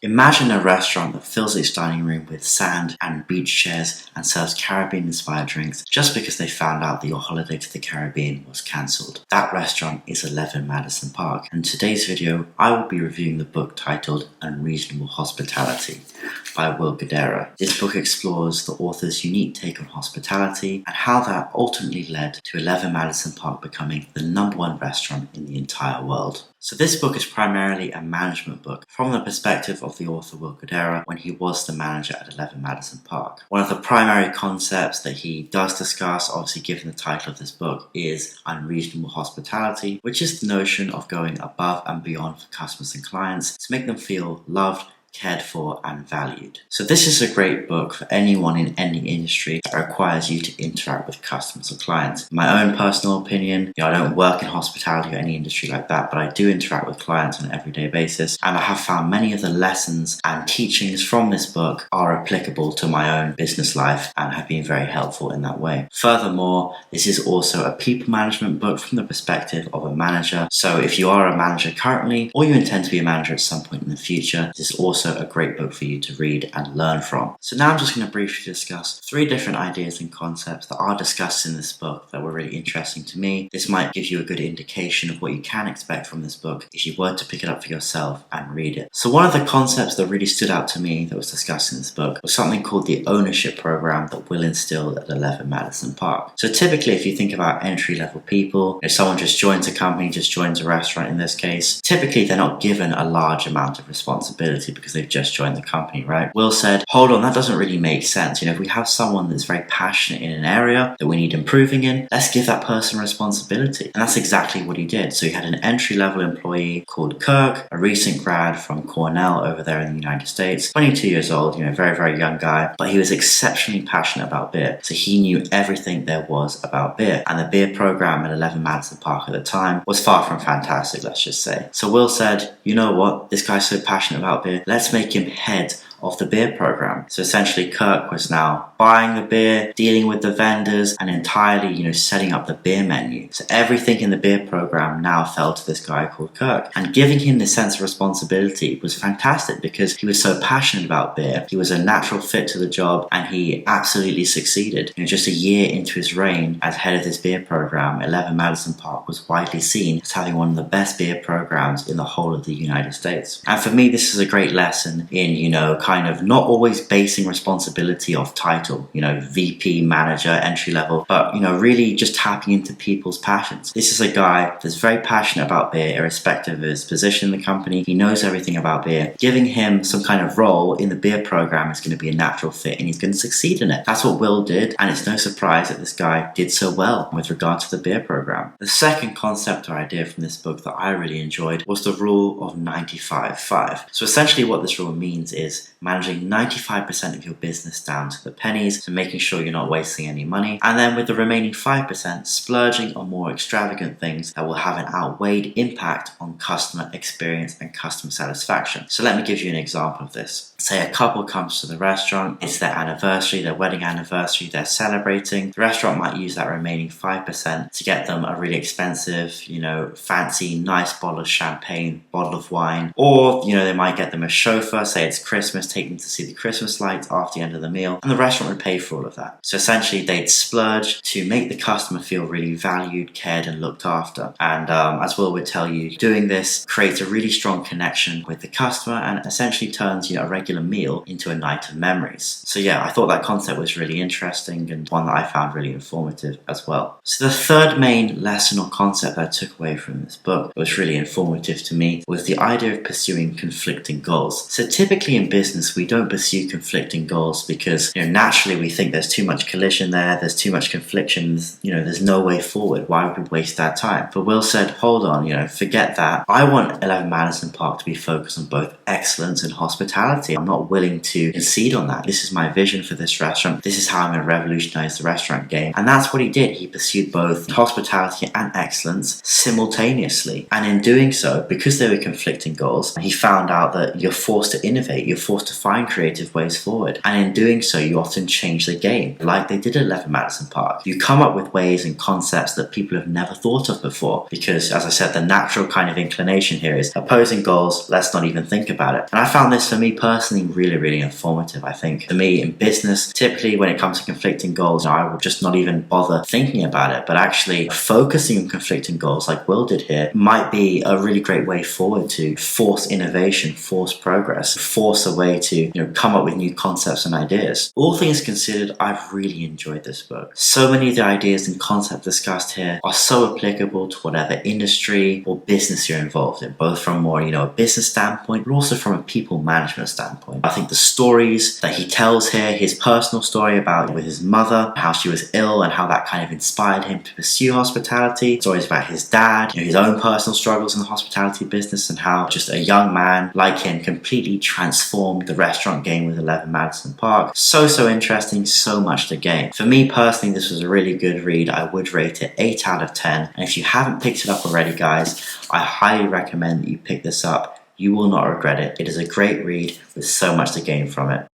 Imagine a restaurant that fills its dining room with sand and beach chairs and serves Caribbean-inspired drinks just because they found out that your holiday to the Caribbean was cancelled. That restaurant is 11 Madison Park, and in today's video I will be reviewing the book titled Unreasonable Hospitality by Will Guidara. This book explores the author's unique take on hospitality and how that ultimately led to 11 Madison Park becoming the #1 restaurant in the entire world. So this book is primarily a management book from the perspective of the author Will Guidara when he was the manager at 11 Madison Park. One of the primary concepts that he does discuss, obviously given the title of this book, is unreasonable hospitality, which is the notion of going above and beyond for customers and clients to make them feel loved, cared for and valued. So this is a great book for anyone in any industry that requires you to interact with customers or clients. In my own personal opinion, I don't work in hospitality or any industry like that, but I do interact with clients on an everyday basis, and I have found many of the lessons and teachings from this book are applicable to my own business life and have been very helpful in that way. Furthermore, this is also a people management book from the perspective of a manager. So if you are a manager currently, or you intend to be a manager at some point in the future, this is also a great book for you to read and learn from. So now I'm just going to briefly discuss 3 different ideas and concepts that are discussed in this book that were really interesting to me. This might give you a good indication of what you can expect from this book if you were to pick it up for yourself and read it. So one of the concepts that really stood out to me that was discussed in this book was something called the ownership program that Will instilled at 11 Madison Park. So typically if you think about entry-level people, if someone just joins a company, just joins a restaurant in this case, typically they're not given a large amount of responsibility because they've just joined the company, right? Will said, hold on, that doesn't really make sense. If we have someone that's very passionate in an area that we need improving in, let's give that person responsibility. And that's exactly what he did. So he had an entry-level employee called Kirk, a recent grad from Cornell over there in the United States, 22 years old, very, very young guy, but he was exceptionally passionate about beer. So he knew everything there was about beer. And the beer program at 11 Madison Park at the time was far from fantastic, let's just say. So Will said, you know what, this guy's so passionate about beer, let's make him head of the beer program. So essentially Kirk was now buying the beer, dealing with the vendors, and entirely, setting up the beer menu. So everything in the beer program now fell to this guy called Kirk. And giving him this sense of responsibility was fantastic because he was so passionate about beer. He was a natural fit to the job and he absolutely succeeded. Just a year into his reign as head of this beer program, 11 Madison Park was widely seen as having one of the best beer programs in the whole of the United States. And for me, this is a great lesson in, kind of not always basing responsibility off title, VP, manager, entry level, but, really just tapping into people's passions. This is a guy that's very passionate about beer, irrespective of his position in the company. He knows everything about beer. Giving him some kind of role in the beer program is going to be a natural fit and he's going to succeed in it. That's what Will did, and it's no surprise that this guy did so well with regard to the beer program. The second concept or idea from this book that I really enjoyed was the rule of 95-5. So essentially what this rule means is managing 95% of your business down to the pennies, so making sure you're not wasting any money, and then with the remaining 5% splurging on more extravagant things that will have an outweighed impact on customer experience and customer satisfaction. So let me give you an example of this. Say a couple comes to the restaurant, it's their anniversary, their wedding anniversary, they're celebrating. The restaurant might use that remaining 5% to get them a really expensive, fancy, nice bottle of champagne, bottle of wine, or, they might get them a chauffeur, say it's Christmas, take them to see the Christmas lights after the end of the meal, and the restaurant would pay for all of that. So essentially they'd splurge to make the customer feel really valued, cared and looked after. And as Will would tell you, doing this creates a really strong connection with the customer and essentially turns a regular meal into a night of memories. So yeah, I thought that concept was really interesting and one that I found really informative as well. So the third main lesson or concept I took away from this book that was really informative to me was the idea of pursuing conflicting goals. So typically in business we don't pursue conflicting goals because naturally we think there's too much collision there's too much confliction, there's no way forward, why would we waste our time? But Will said, hold on, forget that. I want 11 Madison Park to be focused on both excellence and hospitality. I'm not willing to concede on that. This is my vision for this restaurant. This is how I'm going to revolutionize the restaurant game. And that's what he did. He pursued both hospitality and excellence simultaneously. And in doing so, because they were conflicting goals, he found out that you're forced to innovate, you're forced to find creative ways forward. And in doing so, you often change the game, like they did at 11 Madison Park. You come up with ways and concepts that people have never thought of before, because as I said, the natural kind of inclination here is opposing goals, let's not even think about it. And I found this, for me personally, really informative. I think for me in business, typically when it comes to conflicting goals, I will just not even bother thinking about it, but actually focusing on conflicting goals like Will did here might be a really great way forward to force innovation, force progress, force a way to come up with new concepts and ideas. All things considered, I've really enjoyed this book. So many of the ideas and concepts discussed here are so applicable to whatever industry or business you're involved in, both from more a business standpoint, but also from a people management standpoint. I think the stories that he tells here, his personal story about with his mother, how she was ill and how that kind of inspired him to pursue hospitality, stories about his dad, his own personal struggles in the hospitality business, and how just a young man like him completely transformed the restaurant game with 11 Madison Park. So interesting, so much to gain. For me personally, this was a really good read. I would rate it 8 out of 10. And if you haven't picked it up already, guys, I highly recommend that you pick this up. You will not regret it. It is a great read with so much to gain from it.